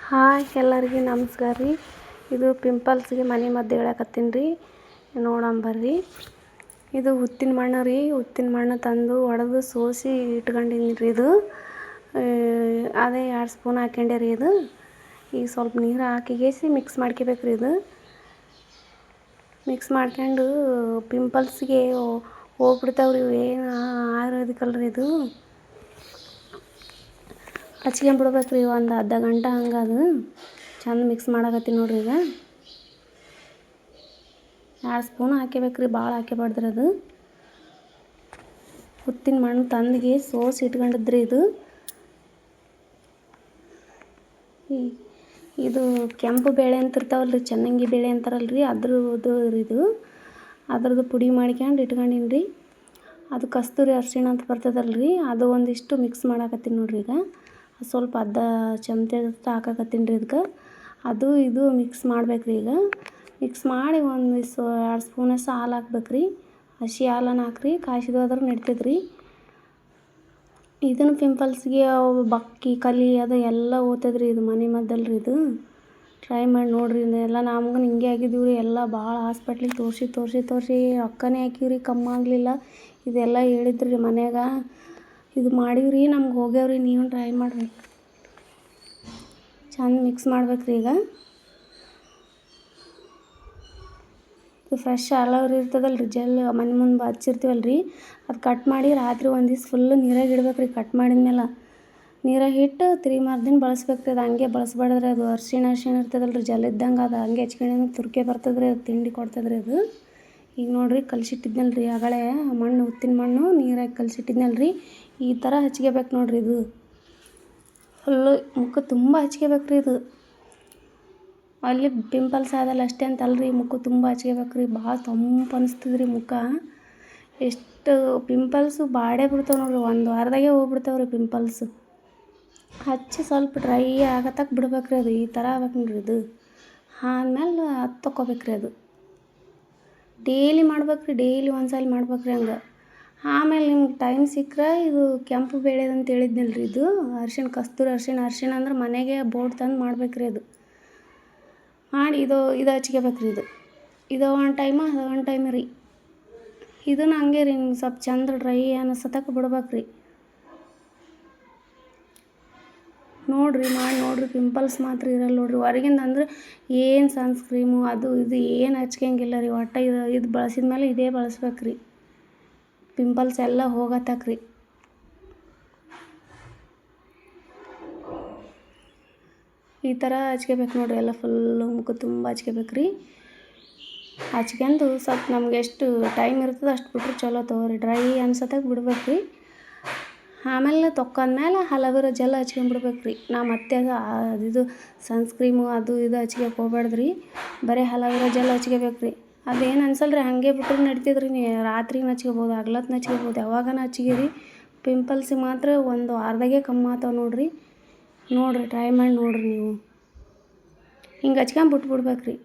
Hi ಎಲ್ಲರಿಗೆ ನಮಸ್ಕಾರ ರೀ. ಇದು ಪಿಂಪಲ್ಸ್ಗೆ ಮನೆ ಮದ್ದು ಹೇಳಕತ್ತೀನಿ ರೀ. ನೋಡಂಬರ್ರಿ. ಇದು ಹುತ್ತಿನ ಮಣ್ಣು ರೀ. ಹುತ್ತಿನ ಮಣ್ಣು ತಂದು ಒಡೆದು ಸೋಸಿ ಇಟ್ಕೊಂಡಿನಿ ರೀ. ಇದು ಅದೇ 2 ಸ್ಪೂನ್ ಹಾಕ್ಯಂಡೆ ರೀ. ಇದು ಈಗ ಸ್ವಲ್ಪ ನೀರು ಹಾಕಿಗೇಸಿ ಮಿಕ್ಸ್ ಮಾಡ್ಕೋಬೇಕು ರೀ. ಇದು ಮಿಕ್ಸ್ ಮಾಡ್ಕೊಂಡು ಪಿಂಪಲ್ಸ್ಗೆ ಹೋಗ್ಬಿಡ್ತಾವ್ರಿ. ಏನು ಆಯುರ್ವೇದಿಕಲ್ ರೀ. ಇದು ಹಚ್ಕೊಂಬಿಡ್ಬೇಕು ರೀ. ಒಂದು ಅರ್ಧ ಗಂಟೆ ಹಂಗೆ ಅದು ಚಂದ ಮಿಕ್ಸ್ ಮಾಡಕತ್ತೀನಿ ನೋಡ್ರಿ. ಈಗ 2 ಸ್ಪೂನ್ ಹಾಕ್ಯಬೇಕು ರೀ. ಭಾಳ ಹಾಕ್ಯಬಾರ್ದ್ರಿ. ಅದು ಹುತ್ತಿನ ಮಣ್ಣು ತಂದಿಗೆ ಸೋಸಿ ಇಟ್ಕೊಂಡಿದ್ರಿ. ಇದು ಕೆಂಪು ಬೇಳೆ ಅಂತಿರ್ತಾವಲ್ರಿ, ಚನ್ನಂಗಿ ಬೇಳೆ ಅಂತಾರಲ್ರಿ, ಅದ್ರದ್ದು ಇದು ಅದ್ರದ್ದು ಪುಡಿ ಮಾಡ್ಕೊಂಡು ಇಟ್ಕೊಂಡಿನಿ ರೀ. ಅದು ಕಸ್ತೂರಿ ಅರಿಶಿಣ ಅಂತ ಬರ್ತದಲ್ರಿ, ಅದು ಒಂದಿಷ್ಟು ಮಿಕ್ಸ್ ಮಾಡಕತ್ತೀನಿ ನೋಡ್ರಿ. ಈಗ ಸ್ವಲ್ಪ ಅರ್ಧ ಚಮಚ ಹಾಕಕತ್ತೀನಿ ರೀ. ಇದಕ್ಕೆ ಅದು ಇದು ಮಿಕ್ಸ್ ಮಾಡ್ಬೇಕು ರೀ. ಈಗ ಮಿಕ್ಸ್ ಮಾಡಿ 2 ಸ್ಪೂನಷ್ಟು ಹಾಲು ಹಾಕ್ಬೇಕು ರೀ. ಹಸಿ ಹಾಲನ್ನು ಹಾಕ್ರಿ, ಕಾಯಿಸಿದೋದ್ರೆ ನಡಿತೈತ್ರಿ. ಇದನ್ನು ಪಿಂಪಲ್ಸ್ಗೆ ಬಕ್ಕಿ ಕಲಿ ಅದು ಎಲ್ಲ ಹೋಗ್ತದ್ರಿ. ಇದು ಮನೆ ಮದ್ದಲ್ರಿ. ಇದು ಟ್ರೈ ಮಾಡಿ ನೋಡಿರಿ. ಇದೆಲ್ಲ ನಮ್ಗೆ ಹಿಂಗೆ ಆಗಿದ್ದೀವಿ ರೀ. ಎಲ್ಲ ಭಾಳ ಹಾಸ್ಪಿಟ್ಲಿಗೆ ತೋರಿಸಿ ರೊಕ್ಕನೇ ಹಾಕಿವ್ರಿ, ಕಮ್ಮಿ ಆಗಲಿಲ್ಲ. ಇದೆಲ್ಲ ಹೇಳಿದ್ರಿ ಮನ್ಯಾಗ. ಇದು ಮಾಡೀವ್ರಿ, ನಮ್ಗೆ ಹೋಗ್ಯಾವ್ರಿ. ನೀವು ಟ್ರೈ ಮಾಡಿರಿ. ಚಂದ ಮಿಕ್ಸ್ ಮಾಡ್ಬೇಕು ರೀ. ಈಗ ಇದು ಫ್ರೆಶ್ ಅಲೋವೆರಾ ಇರ್ತದಲ್ರಿ, ಜೆಲ್ ಮನೆ ಮುಂದೆ ಹಚ್ಚಿರ್ತೀವಲ್ರಿ, ಅದು ಕಟ್ ಮಾಡಿ ರಾತ್ರಿ ಒಂದು ದಿವ್ಸ ಫುಲ್ಲು ನೀರಾಗಿ ಇಡ್ಬೇಕು ರೀ. ಕಟ್ ಮಾಡಿದ್ಮೇಲೆ ನೀರಾಗಿ ಇಟ್ಟು 3 ದಿನ ಬಳಸ್ಬೇಕು ರೀ. ಅದು ಹಂಗೆ ಬಳಸ್ಬಾರ್ದ್ರಿ. ಅದು ಅರಿಶಿಣ ಇರ್ತದಲ್ರಿ, ಜಲ್ ಇದ್ದಂಗೆ ಅದು ಹಂಗೆ ಹಚ್ಕೊಂಡ್ರೆ ತುರ್ಕೆ ಬರ್ತದ್ರಿ. ಅದು ತಿಂಡಿ ಕೊಡ್ತದ್ರಿ. ಅದು ಈಗ ನೋಡಿರಿ, ಕಲಸಿಟ್ಟಿದ್ನಲ್ರಿ ಆಗಳೇ ಮಣ್ಣು, ಹುತ್ತಿನ ಮಣ್ಣು ನೀರಾಗಿ ಕಲಸಿಟ್ಟಿದ್ನಲ್ರಿ, ಈ ಥರ ಹಚ್ಕೋಬೇಕು ನೋಡಿರಿ. ಇದು ಫುಲ್ಲು ಮುಖ ತುಂಬ ಹಚ್ಕೋಬೇಕು ರೀ. ಇದು ಅಲ್ಲಿ ಪಿಂಪಲ್ಸ್ ಆದಲ್ಲ ಅಷ್ಟೇ ಅಂತಲ್ರಿ, ಮುಖ ತುಂಬ ಹಚ್ಕೋಬೇಕು ರೀ. ಭಾಳ ತಂಪು ಅನಿಸ್ತದ್ರಿ ಮುಖ. ಎಷ್ಟು ಪಿಂಪಲ್ಸು ಬಾಡೇ ಬಿಡ್ತಾವೆ ನೋಡಿರಿ. 1 ವಾರದಾಗೆ ಹೋಗ್ಬಿಡ್ತಾವೆ ರೀ ಪಿಂಪಲ್ಸು. ಹಚ್ಚಿ ಸ್ವಲ್ಪ ಡ್ರೈ ಆಗತ್ತಕ್ಕೆ ಬಿಡ್ಬೇಕು ರೀ. ಅದು ಈ ಥರ ಆಗ್ಬೇಕು ನೋಡಿರಿ. ಇದು ಆದ್ಮೇಲೆ ಅದು ತೊಗೋಬೇಕು ರೀ. ಅದು ಡೈಲಿ ಮಾಡ್ಬೇಕು ರೀ. ಡೈಲಿ ಒಂದ್ಸಲ ಮಾಡ್ಬೇಕು ರೀ. ಹಂಗೆ ಆಮೇಲೆ ನಿಮ್ಗೆ ಟೈಮ್ ಸಿಕ್ಕರೆ ಇದು ಕೆಂಪು ಬೇಳೆ ಅಂತ ಹೇಳಿದ್ನಲ್ರಿ, ಇದು ಅರಿಶಿಣ, ಕಸ್ತೂರಿ ಅರಿಶಿಣ ಅಂದ್ರೆ ಮನೆಗೆ ಬೋಟ್ ತಂದು ಮಾಡ್ಬೇಕು ರೀ. ಅದು ಮಾಡಿ ಇದು ಹಚ್ಕೋಬೇಕು ರೀ. ಇದು ಒಂದು ಟೈಮ, ಅದು ಒಂದು ಟೈಮ್ ರೀ. ಇದನ್ನು ಹಂಗೆ ರೀ, ನಿಮ್ಗೆ ಸ್ವಲ್ಪ ಚಂದ ಡ್ರೈ ಅನ್ನಿಸತಕ್ಕೆ ಬಿಡ್ಬೇಕು ರೀ. ನೋಡಿರಿ, ಮಾಡಿ ನೋಡಿರಿ. ಪಿಂಪಲ್ಸ್ ಮಾತ್ರ ಇರಲ್ಲ ನೋಡಿರಿ. ಹೊರಗಿಂದ ಅಂದ್ರೆ ಏನು ಸನ್ಸ್ಕ್ರೀಮು ಅದು ಇದು ಏನು ಹಚ್ಕೊಂಗಿಲ್ಲ ರೀ. ಒಟ್ಟು ಇದು ಬಳಸಿದ ಮೇಲೆ ಇದೇ ಬಳಸ್ಬೇಕು ರೀ. ಪಿಂಪಲ್ಸ್ ಎಲ್ಲ ಹೋಗತ್ತಕ್ಕೆ ರೀ. ಈ ಥರ ಹಚ್ಕೋಬೇಕು ನೋಡಿರಿ. ಎಲ್ಲ ಫುಲ್ಲು ಮುಖ ತುಂಬ ಹಚ್ಕೋಬೇಕು ರೀ. ಹಚ್ಕೊಂಡು ಸ್ವಲ್ಪ ನಮ್ಗೆ ಎಷ್ಟು ಟೈಮ್ ಇರ್ತದೆ ಅಷ್ಟು ಬಿಟ್ರೆ ಚಲೋ ತೊಗೋರಿ. ಡ್ರೈ ಅನ್ಸತ್ತಕ್ಕೆ ಬಿಡ್ಬೇಕು ರೀ. ಆಮೇಲೆ ತೊಗೊಂಡ್ಮೇಲೆ ಅಲೋವೆರಾ ಜೆಲ್ ಹಚ್ಕೊಂಬಿಡ್ಬೇಕು ರೀ. ಮತ್ತೆ ಇದು ಸನ್ಸ್ಕ್ರೀಮು ಅದು ಇದು ಹಚ್ಕೋಕೆ ಹೋಗ್ಬಾರ್ದ್ರಿ. ಬರೀ ಅಲೋವೆರಾ ಜೆಲ್ ಹಚ್ಕೋಬೇಕು ರೀ. ಅದೇನು ಅನ್ಸಲ್ಲ ರೀ. ಹಾಗೆ ಬಿಟ್ಟರೆ ನಡಿತದ್ರಿ. ನೀವು ರಾತ್ರಿನ ಹಚ್ಕೋಬೋದು, ಹಗ್ಲತ್ನ ಹಚ್ಕೋಬೋದು, ಯಾವಾಗನ ಹಚ್ಗಿರಿ. ಪಿಂಪಲ್ಸಿಗೆ ಮಾತ್ರ 1 ವಾರದಾಗೆ ಕಮ್ಮಿ ಆಗ್ತಾವೆ ನೋಡಿರಿ. ಟ್ರೈ ಮಾಡಿ ನೋಡಿರಿ ನೀವು. ಹಿಂಗೆ ಹಚ್ಕೊಂಬಿಟ್ಬಿಡ್ಬೇಕು ರೀ.